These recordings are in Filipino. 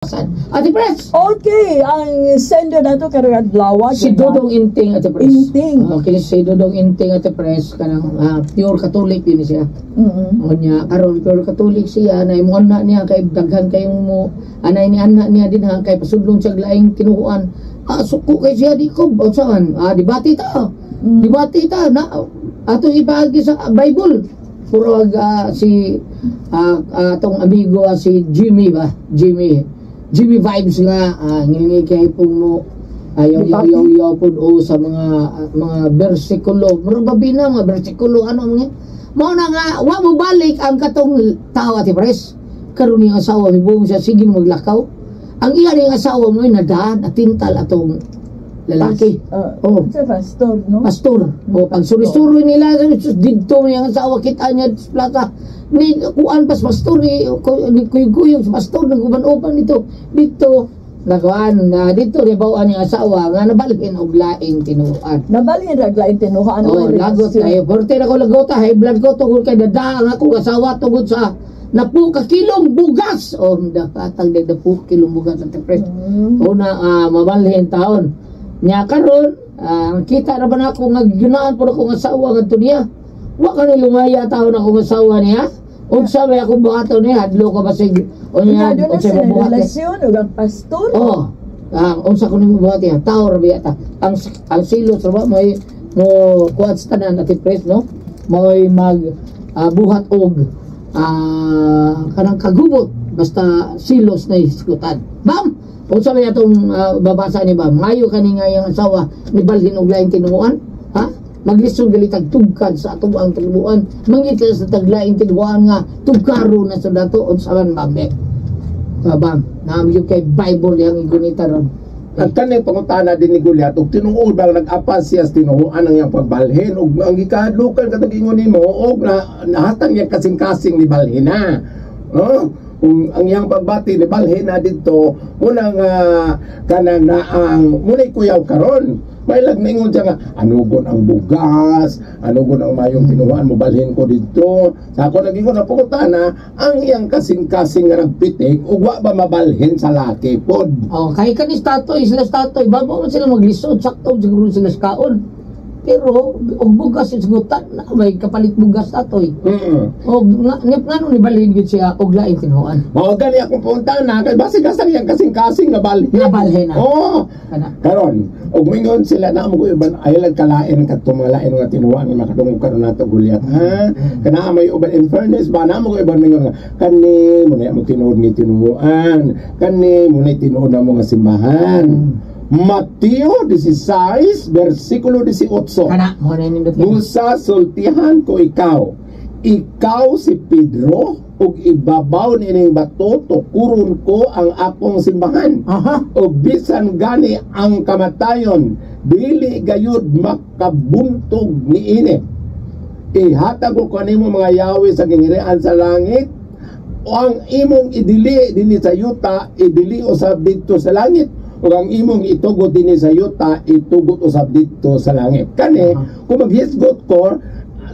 Ate Pres! Okay, ang sender na ito karang adlaw. Si Dodong Inting, Ate Pres. Inting. Okay, si Dodong Inting, Ate Pres, kanang pure Catholic din siya. O niya, karon pure Catholic siya, na imo na niya, kay daghan kayong mo, anay ni anak niya din ha, kay pasudlong siya laing tinukuan. Suko kay siya, di ko, o saan? Dibati ta. Dibati ta, na, ato ibagi sa Bible. Puro si, atong amigo, si Jimmy ba? Jimmy vibes nga ngilingi kay pong mo ayaw po o sa mga bersikulo murag babi na mga bersikulo ano nga mao na nga wa mo balik ang katong tao Ate Pres karon yung asawa mi buong siya sige maglakaw ang iya ning asawa mo nadaan at tintal atong lalaki sa pastor no pastor o pag suri-suri nila didto yung asawa kita niya sa plaza ni kuan pas pastor ni kuy-kuy sa pastor nagkuban-uban dito nagawan na dito ribawaan yung asawa nga nabalhin og laing tinuan og laing tinuan lagot kayo porte na ko lagot high blood ko tungod kay dadaang ako asawa tungod sa napu ka kilong bugas nakatag na po kilong bugas sa Pres una mabalhin taon nya karon kita ra ba nako nga ginaan po ako nga asawa ngadto niya wa ka ni lumaya taon ako nga asawa niya unsa may ako buhaton niya hadlo ka ba sig unya unsa may buhat relasyon ug ang pastor unsa ko nimo buhat niya tao ra biya ta ang silo sa ba may mo kuat sa tanan Ate Pres no may mag buhat og kanang kagubot basta silos na iskutan bam unsa may atong babasa ni ba mayo kani nga yang asawa ni balhin og lain tinuan ha maglisod gali tagtugkad sa atong ang tinuan mangit sa taglaing tinuan nga tugkaro na sa dato unsa man babe bam naamyo kay Bible yang igunita ron ang kanang pangutana din ni Goliath ug tinuod bang nag-apas siya tinuan ang iyang pagbalhin ug ang gikadlukan katong ingon nimo og nahatang yang kasing-kasing ni balhina kung ang iyang pagbati ni balhin na dito muna nga kanang naang muna'y kuyaw karon may lagmingon siya nga anugon ang bugas anugon ang mayong tinuhan mo balhin ko dito sa ako nag-ingon na pangutana ang iyang kasing-kasing nga nagpitik ug wa ba mabalhin sa laki pod kay kanis tatoy sila tatoy bago man sila maglisod sakto siguro sila sa kaon pero og bugas yung sugutan na may kapalit bugas atoy og ngano ni balhin gyud siya og lain tinuan gani akong punta na kay basi kasang yang kasing-kasing na balhin karon og mingon sila na mo uban aylan kalain kadtong mga lain nga tinuan nga makadungog karon nato Goliath kana may uban in fairness ba na mo uban mingon kani mo na mo tinuod ni tinuan kani mo na tinuod na mo nga simbahan Mateo 16 versikulo 18 kana mo na nindot Musa sultihan ko ikaw si Pedro ug ibabaw nining bato tukuron ko ang akong simbahan ug bisan gani ang kamatayon dili gayud makabuntog niini ihatag ko kanimo mga yawi sa gingirian sa langit o ang imong idili dinhi sa yuta idili usab didto sa langit ug ang imong itugot dinhi sa yuta itugot usab didto sa langit kani kung maghisgot ko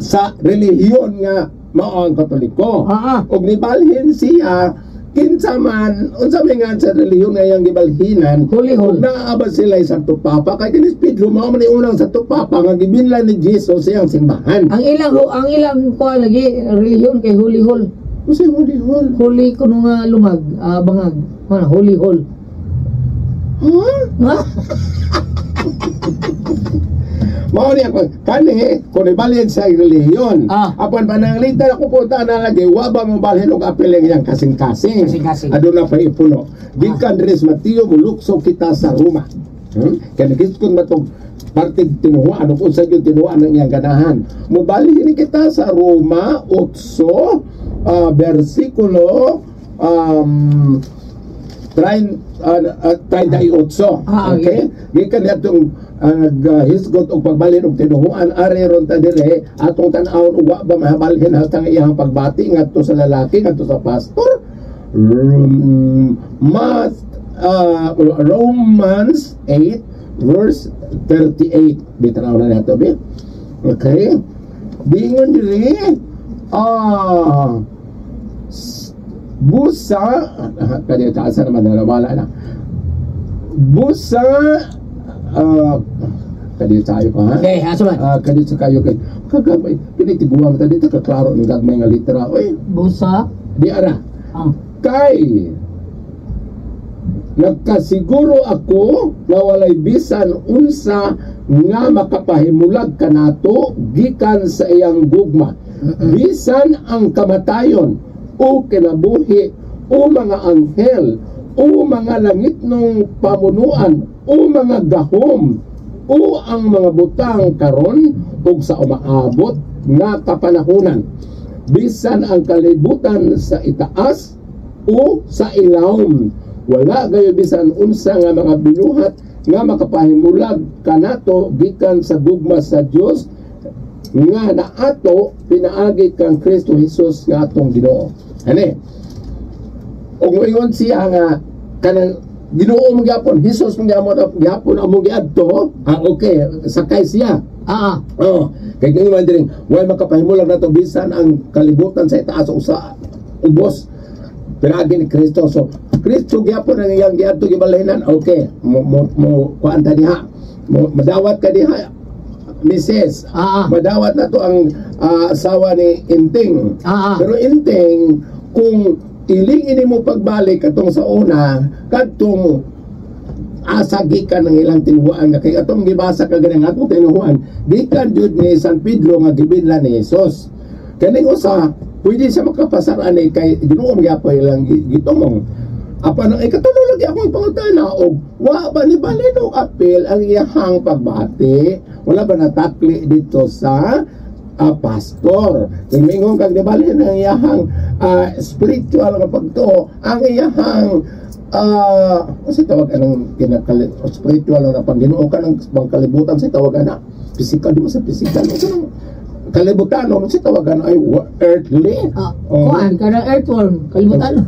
sa relihiyon nga mao ang Katoliko ug nibalhin siya kinsa man unsa may nga sa relihiyon nga yang gibalhinan ug naaba sila sa Santo Papa kay kinis Pedro mao man unang Santo Papa nga gibinlan ni Jesus siyang simbahan ang ilang ko lagi relihiyon kay Holy Hall usa Holy Hall holy kuno nga lumag bangag Holy Hall mao niya ko kani kung ibalhin sa relihiyon apan pananglitan ako punta na lagi wa ba mo balhin og apel yang kasing-kasing aduna pa ipuno gikan diri sa Mateo mulukso kita sa Roma kaya giskon matong parte tinuan ug unsa gyud tinuan ang iyang ganahan mobalhin kita sa Roma 8 versikulo 38 okay gikan atong naghisgot og pagbalhin og tinuhuan ari ron ta dire atong tan-awon ug wa ba mahabalhin hastang iyang pagbati ngadto sa lalaki ngadto sa pastor Romans 8 verse 38 bitanaw na nato bit okay bingon dire busa kanya taasa naman wala na busa kanya tayo ko ha Okay, asuman. kanya sa kayo kay kagabay pinitiguan ta dito kaklaro ng gagmay nga litera oy Busa. di ara Ah. kay nagkasiguro ako na walay bisan unsa nga makapahimulag kanato gikan sa iyang gugma bisan ang kamatayon o kinabuhi o mga anghel o mga langitnong pamunuan o mga gahom o ang mga butang karon ug sa umaabot nga kapanahunan bisan ang kalibutan sa itaas o sa ilawom wala gayo bisan unsa nga mga binuhat nga makapahimulag kanato gikan sa gugma sa Dios nga naato pinaagi kang Kristo Jesus nga atong Ginoo. Ani? Og moingon siya nga kanang Ginoo mo gyapon, Jesus mo gyapon among giadto, okay, sakay siya. Oh, kay ngini man diri, way makapahimulag nato bisan ang kalibutan sa itaas o sa ubos. Pinaagi ni Kristo. So Kristo gyapon ang iyang giadto gibalhinan. Okay, mo kuan ta diha. Madawat ka diha. Mrs. Madawat na to ang asawa ni Inting. Pero Inting, kung ilingin mo pagbalik katong sa una, katong asagi ka ng ilang tinuhuan nga kay atong gibasa ka ganang atong tinuhuan gikan jud ni San Pedro nga gibinlan ni Jesus. Kaning usa pwede siya makapasaraan kay Ginoo gyapon ilang gitumong. Apan ang ikatulog akong pangutana og wa ba ni balino apel ang iyahang pagbati, wala ba natakli dito sa pastor. Mingon kag dibalhin ang iyahang spiritual nga pagtuo, ang iyahang kasi tawag anong spiritual na Panginoon ka ng pangkalibutan sa tawagan na physical, di mo sa physical kalibutan no si tawagan ay earthly kuan kanang earthworm kalibutan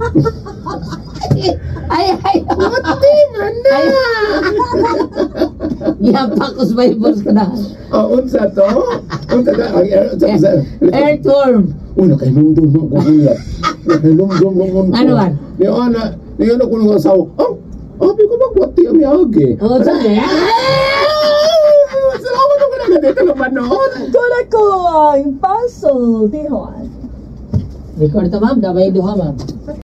ay matingan na yapakos Bibles ka na unsa to unsa ka earthworm kay lumdum ko niya kay lumdum ano man ni ano ko nga saw abi ko magwati ang yagi sabi salamat ko na dito lumanoon Kula ko ang puzzle, Tihon. record ta ma'am dabay duha ma'am